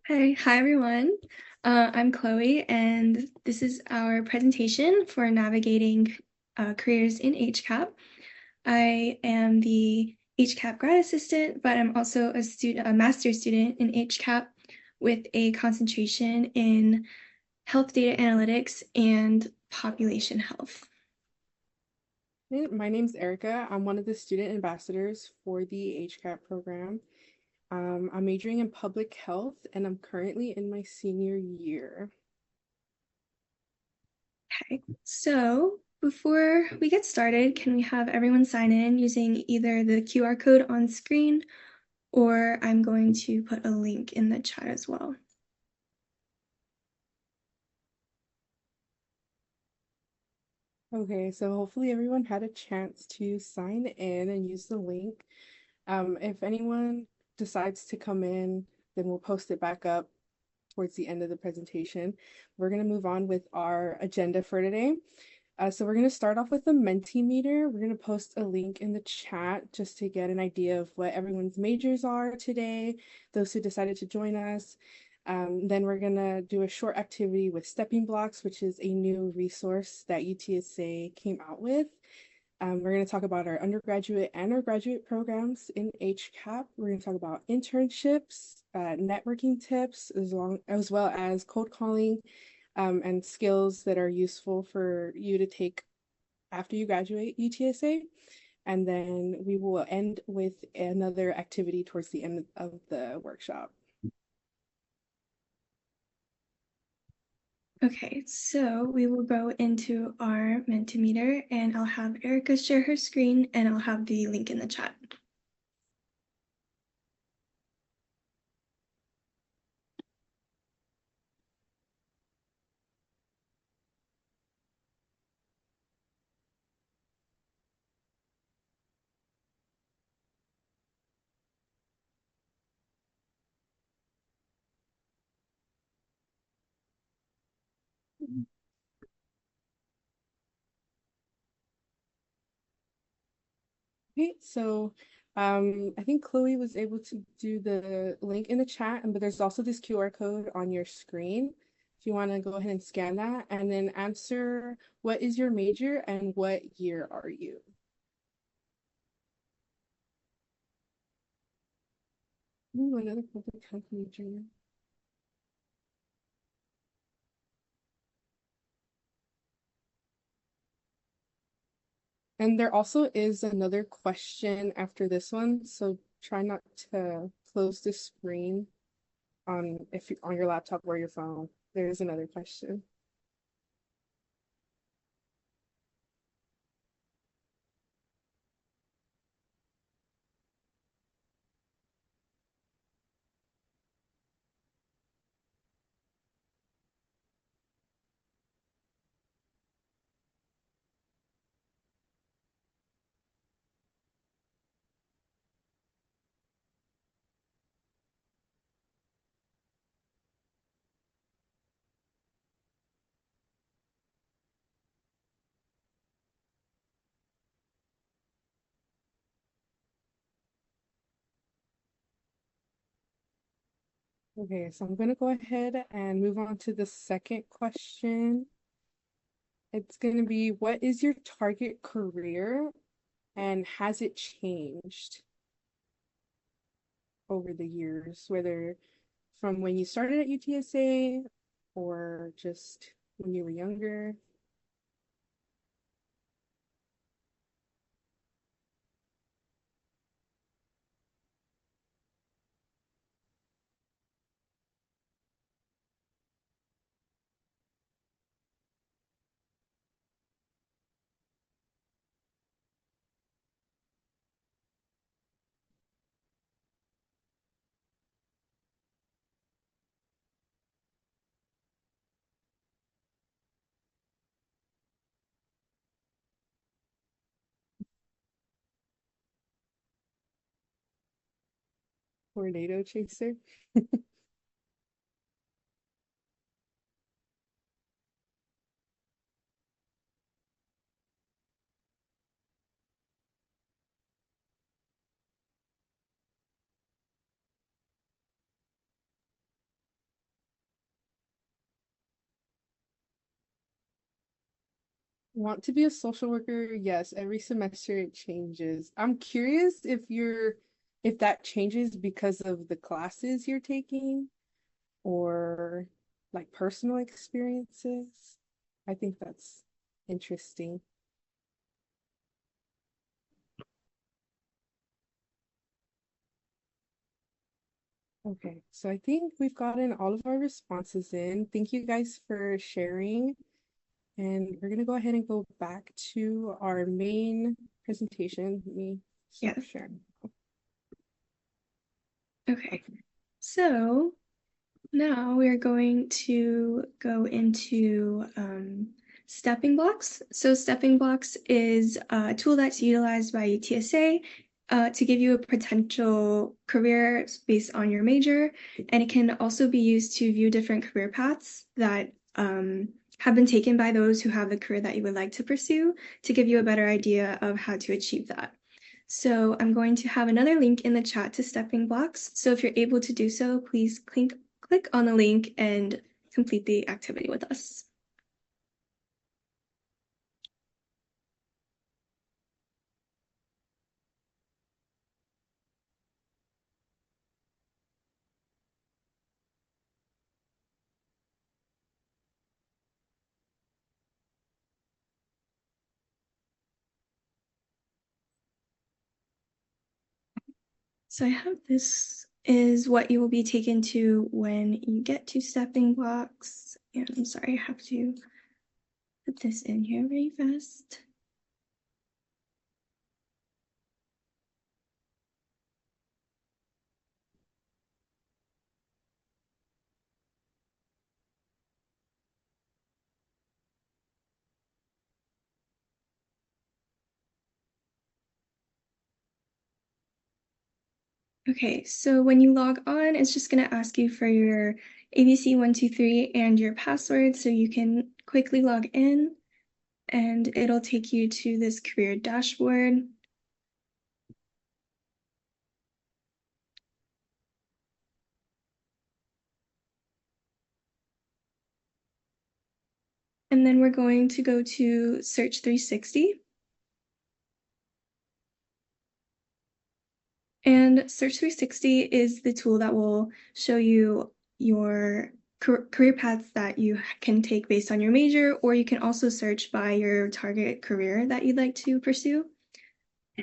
Hi everyone. I'm Chloe, and this is our presentation for navigating careers in HCAP. I am the HCAP grad assistant, but I'm also a master's student in HCAP with a concentration in health data analytics and population health. My name's Erika. I'm one of the student ambassadors for the HCAP program. I'm majoring in public health and I'm currently in my senior year. Okay, so before we get started, can we have everyone sign in using either the QR code on screen, or I'm going to put a link in the chat as well. Okay, so hopefully everyone had a chance to sign in and use the link. If anyone decides to come in, then we'll post it back up towards the end of the presentation. We're going to move on with our agenda for today. So we're going to start off with the Mentimeter. We're going to post a link in the chat just to get an idea of what everyone's majors are today, those who decided to join us. Then we're going to do a short activity with Stepping Blocks, which is a new resource that UTSA came out with. We're going to talk about our undergraduate and our graduate programs in HCAP. We're going to talk about internships, networking tips, as well as cold calling, and skills that are useful for you to take after you graduate UTSA. And then we will end with another activity towards the end of the workshop. Okay, so we will go into our Mentimeter, and I'll have Erika share her screen, and I'll have the link in the chat. Okay, so I think Chloe was able to do the link in the chat, but there's also this QR code on your screen. If you want to go ahead and scan that and then answer what is your major and what year are you? Ooh, another public health major. And there also is another question after this one, so try not to close the screen on if you on your laptop or your phone. There is another question. Okay, so I'm gonna go ahead and move on to the second question. It's gonna be, what is your target career and has it changed over the years, whether from when you started at UTSA or just when you were younger? Tornado chaser? Want to be a social worker? Yes, every semester it changes. I'm curious if that changes because of the classes you're taking or like personal experiences. I think that's interesting. Okay, so I think we've gotten all of our responses in. Thank you guys for sharing. And we're gonna go ahead and go back to our main presentation. Let me stop Yes. sharing. Okay. Okay. So now we're going to go into stepping blocks. So stepping blocks is a tool that's utilized by UTSA to give you a potential career based on your major. And it can also be used to view different career paths that have been taken by those who have the career that you would like to pursue to give you a better idea of how to achieve that. So I'm going to have another link in the chat to stepping blocks. So if you're able to do so, please click on the link and complete the activity with us. So I have this is what you will be taken to when you get to stepping blocks. And I'm sorry, I have to put this in here very fast. Okay, so when you log on, it's just going to ask you for your ABC123 and your password so you can quickly log in, and it'll take you to this career dashboard. And then we're going to go to Search 360. And Search 360 is the tool that will show you your career paths that you can take based on your major, or you can also search by your target career that you'd like to pursue.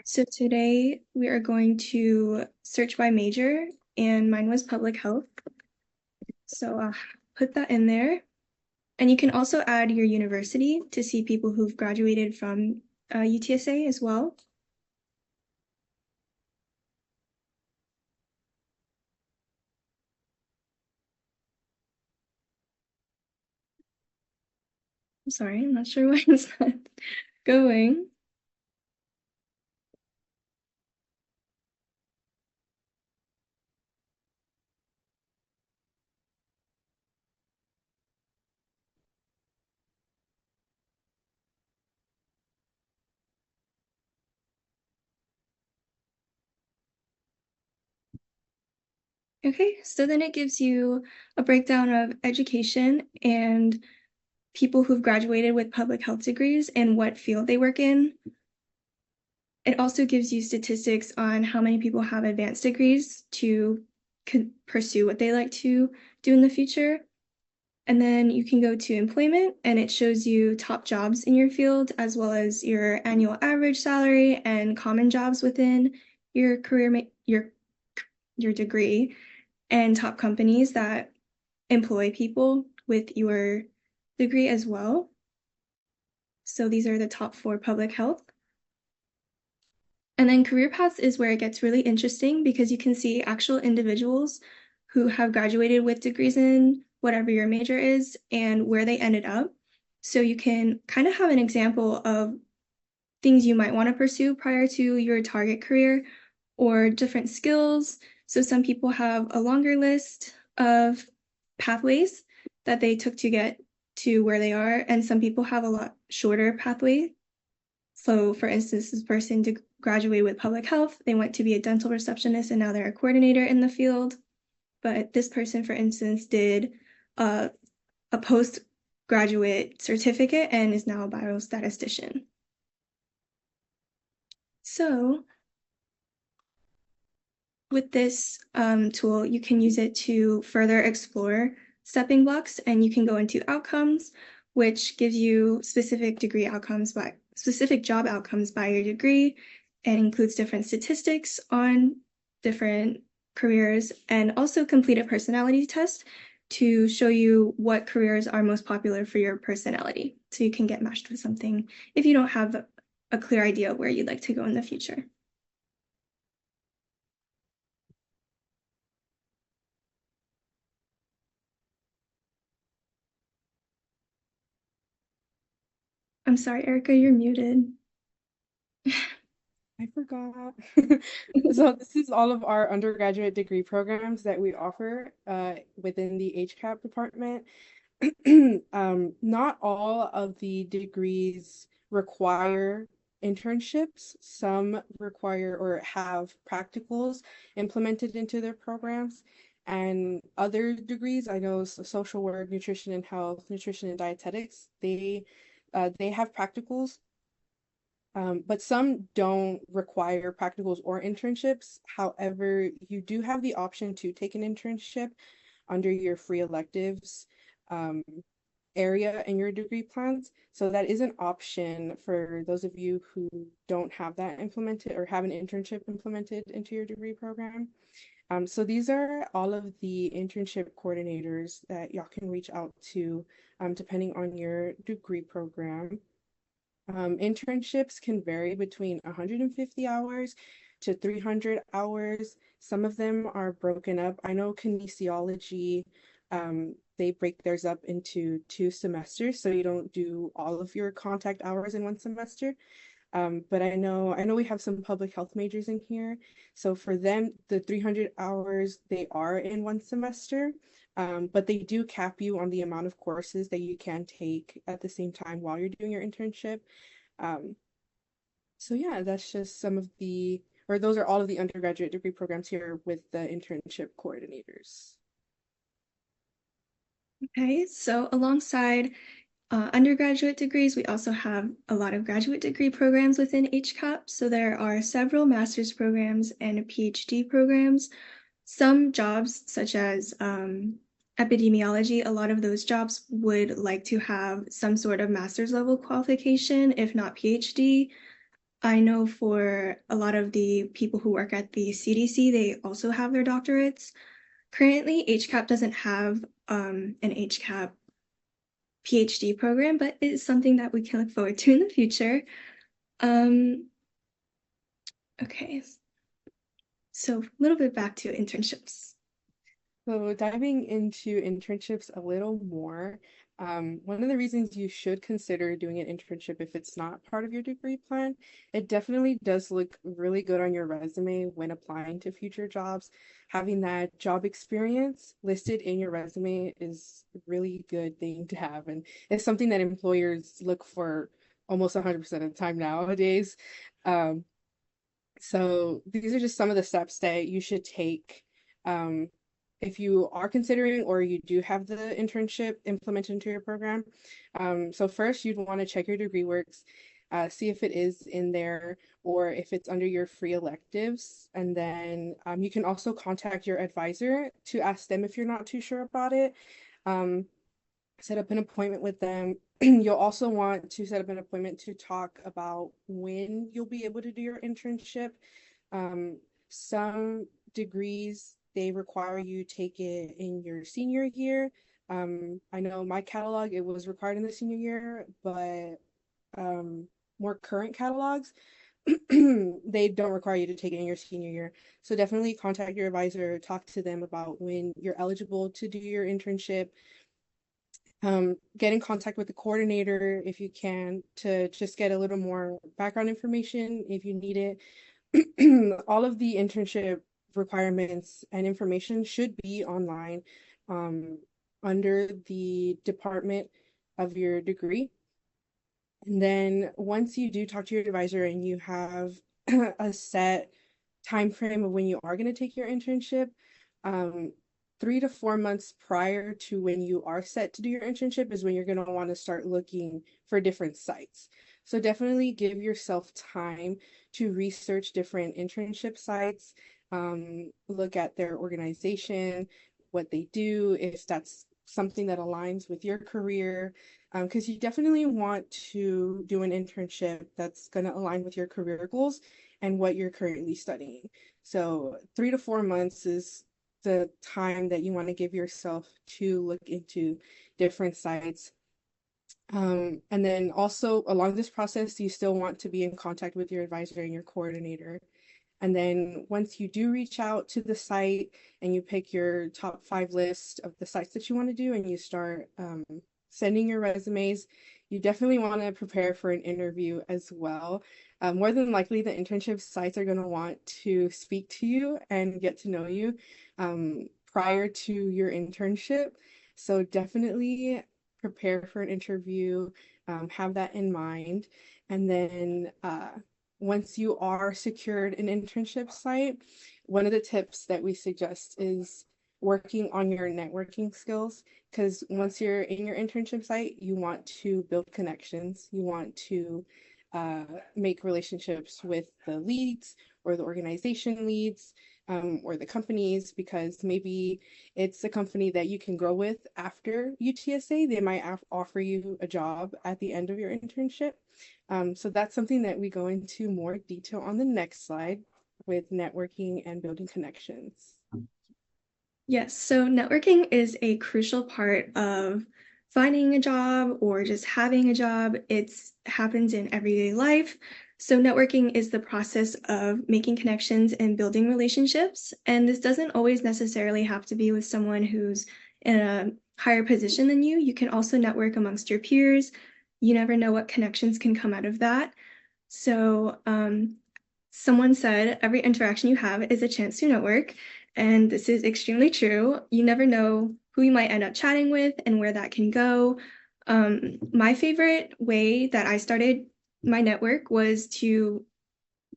So today we are going to search by major, and mine was public health. So I'll put that in there. And you can also add your university to see people who've graduated from UTSA as well. I'm sorry, I'm not sure why it's not going. Okay, so then it gives you a breakdown of education and people who've graduated with public health degrees and what field they work in. It also gives you statistics on how many people have advanced degrees to pursue what they like to do in the future. And then you can go to employment and it shows you top jobs in your field, as well as your annual average salary and common jobs within your career, your degree, and top companies that employ people with your degree as well. So these are the top 4 public health. And then career paths is where it gets really interesting because you can see actual individuals who have graduated with degrees in whatever your major is and where they ended up. So you can kind of have an example of things you might want to pursue prior to your target career or different skills. So some people have a longer list of pathways that they took to get to where they are, and some people have a lot shorter pathway. So for instance, this person to graduate with public health, they went to be a dental receptionist and now they're a coordinator in the field. But this person, for instance, did a post graduate certificate and is now a biostatistician. So with this tool, you can use it to further explore stepping blocks, and you can go into outcomes, which gives you specific job outcomes by your degree, and includes different statistics on different careers, and also complete a personality test to show you what careers are most popular for your personality. So you can get matched with something if you don't have a clear idea of where you'd like to go in the future. I'm sorry, Erika, you're muted. I forgot. So this is all of our undergraduate degree programs that we offer within the HCAP department. Not all of the degrees require internships. Some require or have practicals implemented into their programs. And other degrees, I know social work, nutrition and health, nutrition and dietetics, they have practicals, but some don't require practicals or internships. However, you do have the option to take an internship under your free electives um, area in your degree plans. So that is an option for those of you who don't have that implemented or have an internship implemented into your degree program. So these are all of the internship coordinators that y'all can reach out to depending on your degree program. Internships can vary between 150 hours to 300 hours. Some of them are broken up. I know kinesiology, they break theirs up into 2 semesters, so you don't do all of your contact hours in one semester. But I know we have some public health majors in here. So for them, the 300 hours, they are in one semester. But they do cap you on the amount of courses that you can take at the same time while you're doing your internship. Um, so yeah, that's just those are all of the undergraduate degree programs here with the internship coordinators. Okay, so alongside undergraduate degrees, we also have a lot of graduate degree programs within HCAP. So there are several master's programs and PhD programs. Some jobs, such as epidemiology, a lot of those jobs would like to have some sort of master's level qualification, if not PhD. I know for a lot of the people who work at the CDC, they also have their doctorates. Currently, HCAP doesn't have an HCAP PhD program, but it's something that we can look forward to in the future. Um, okay, so a little bit back to internships. So diving into internships a little more, one of the reasons you should consider doing an internship if it's not part of your degree plan, it definitely does look really good on your resume when applying to future jobs. Having that job experience listed in your resume is a really good thing to have, and it's something that employers look for almost 100% of the time nowadays. Um, so these are just some of the steps that you should take. Um, if you are considering or you do have the internship implemented into your program. So first you'd want to check your degree works, see if it is in there or if it's under your free electives. And then you can also contact your advisor to ask them if you're not too sure about it. Um, Set up an appointment with them. You'll also want to set up an appointment to talk about when you'll be able to do your internship. Some degrees, they require you take it in your senior year. I know my catalog, it was required in the senior year, but more current catalogs, they don't require you to take it in your senior year. So definitely contact your advisor, talk to them about when you're eligible to do your internship. Get in contact with the coordinator if you can to just get a little more background information if you need it. All of the internship requirements and information should be online under the department of your degree. And then once you do talk to your advisor and you have a set time frame of when you are going to take your internship, um, 3 to 4 months prior to when you are set to do your internship is when you're going to want to start looking for different sites. So definitely give yourself time to research different internship sites, look at their organization, what they do, if that's something that aligns with your career, because you definitely want to do an internship that's going to align with your career goals and what you're currently studying. So 3 to 4 months is the time that you want to give yourself to look into different sites. And then also along this process, you still want to be in contact with your advisor and your coordinator. And then once you do reach out to the site and you pick your top 5 list of the sites that you want to do and you start sending your resumes, you definitely want to prepare for an interview as well. More than likely, the internship sites are going to want to speak to you and get to know you prior to your internship. So definitely prepare for an interview, have that in mind. And then once you are secured an internship site, one of the tips that we suggest is working on your networking skills. Because once you're in your internship site, you want to build connections. You want to make relationships with the leads or the organization leads, or the companies, because maybe it's a company that you can grow with after UTSA. They might offer you a job at the end of your internship. So that's something that we go into more detail on the next slide with networking and building connections. Yes, so networking is a crucial part of finding a job or just having a job. It happens in everyday life. So networking is the process of making connections and building relationships. And this doesn't always necessarily have to be with someone who's in a higher position than you. You can also network amongst your peers. You never know what connections can come out of that. So someone said every interaction you have is a chance to network. And this is extremely true. You never know who you might end up chatting with and where that can go. My favorite way that I started my network was to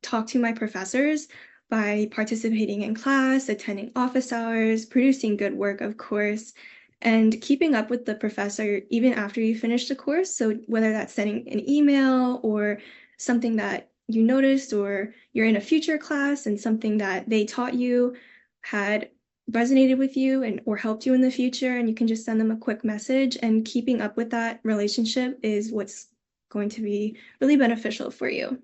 talk to my professors by participating in class, attending office hours, producing good work, of course, and keeping up with the professor even after you finish the course. So whether that's sending an email or something that you noticed, or you're in a future class and something that they taught you had resonated with you and or helped you in the future, and you can just send them a quick message, and keeping up with that relationship is what's going to be really beneficial for you.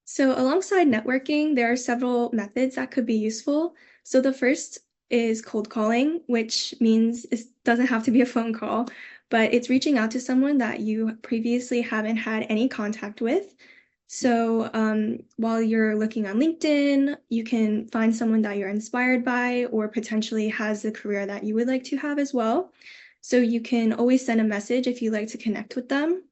So alongside networking, there are several methods that could be useful. So the first is cold calling, which means it doesn't have to be a phone call, but it's reaching out to someone that you previously haven't had any contact with. So while you're looking on LinkedIn, you can find someone that you're inspired by or potentially has the career that you would like to have as well. So you can always send a message if you'd like to connect with them,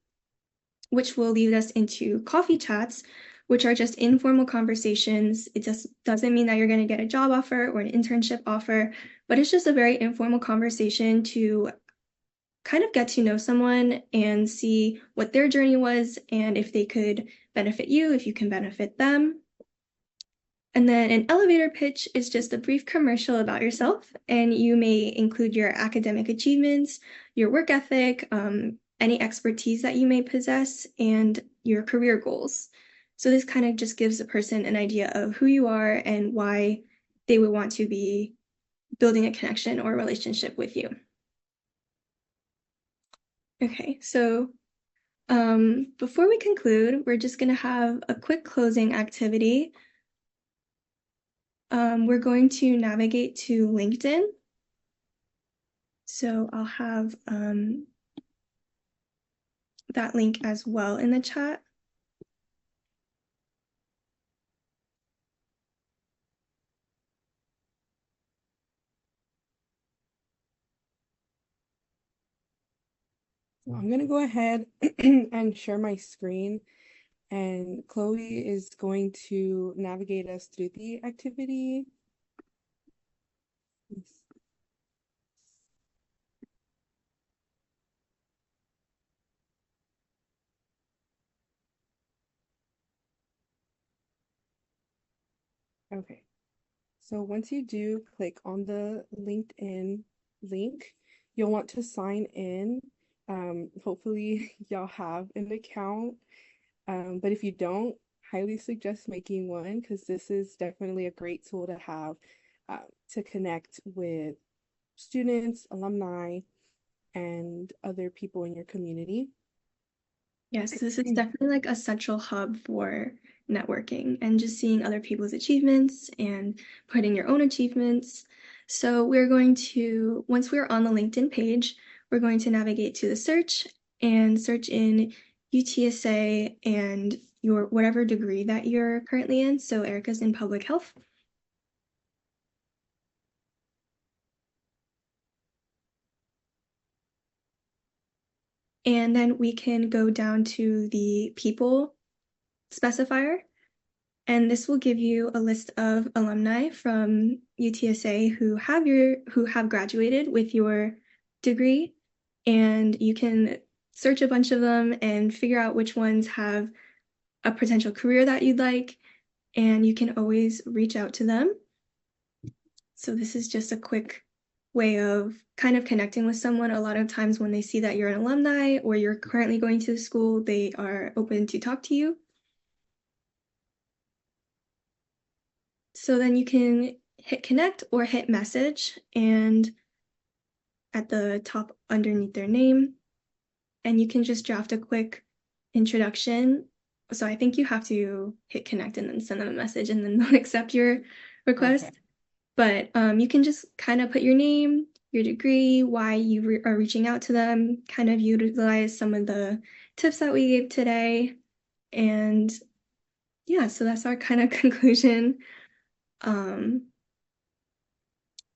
which will lead us into coffee chats, which are just informal conversations. It just doesn't mean that you're going to get a job offer or an internship offer, but it's just a very informal conversation to kind of get to know someone and see what their journey was and if they could benefit you, if you can benefit them. And then an elevator pitch is just a brief commercial about yourself, and you may include your academic achievements, your work ethic, any expertise that you may possess, and your career goals. So this kind of just gives a person an idea of who you are and why they would want to be building a connection or relationship with you. Okay, so before we conclude, we're just going to have a quick closing activity. We're going to navigate to LinkedIn. So I'll have that link as well in the chat. So I'm going to go ahead and share my screen, and Chloe is going to navigate us through the activity. Okay. So once you do click on the LinkedIn link, you'll want to sign in. Hopefully y'all have an account. But if you don't, highly suggest making one because this is definitely a great tool to have to connect with students, alumni, and other people in your community. Yes, this is definitely like a central hub for networking and just seeing other people's achievements and putting your own achievements. So we're going to, once we're on the LinkedIn page, we're going to navigate to the search and search in UTSA and your whatever degree that you're currently in. So Erica's in public health. And then we can go down to the people specifier. And this will give you a list of alumni from UTSA who have graduated with your degree. And you can search a bunch of them and figure out which ones have a potential career that you'd like. And you can always reach out to them. So this is just a quick way of kind of connecting with someone. A lot of times when they see that you're an alumni or you're currently going to the school, they are open to talk to you. So then you can hit connect or hit message and at the top underneath their name, and you can just draft a quick introduction. So I think you have to hit connect and then send them a message and then they'll accept your request. Okay. But you can just kind of put your name, your degree, why you are reaching out to them, kind of utilize some of the tips that we gave today. And yeah, so that's our kind of conclusion.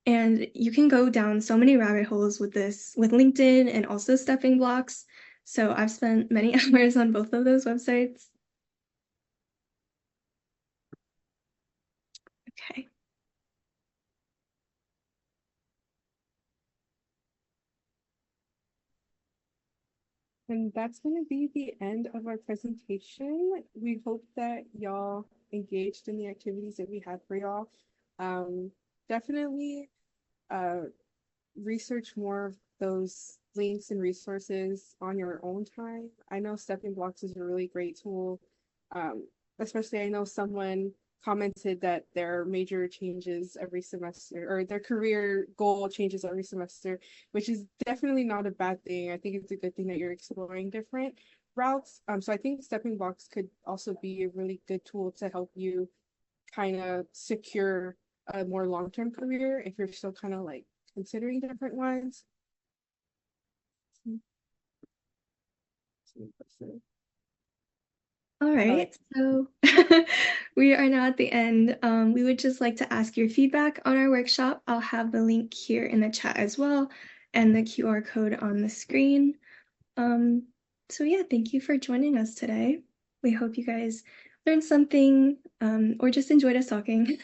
And you can go down so many rabbit holes with this, with LinkedIn and also Stepping Blocks. So I've spent many hours on both of those websites. Okay. And that's going to be the end of our presentation. We hope that y'all engaged in the activities that we had for y'all. Definitely uh, research more of those links and resources on your own time. I know Stepping Blocks is a really great tool. Um, Especially I know someone commented that their major changes every semester or their career goal changes every semester, which is definitely not a bad thing. I think it's a good thing that you're exploring different routes. So I think Stepping Blocks could also be a really good tool to help you kind of secure a more long-term career if you're still kind of like considering different ones. All All right. right, so we are now at the end. We would just like to ask your feedback on our workshop. I'll have the link here in the chat as well and the QR code on the screen. So yeah, thank you for joining us today. We hope you guys learned something or just enjoyed us talking.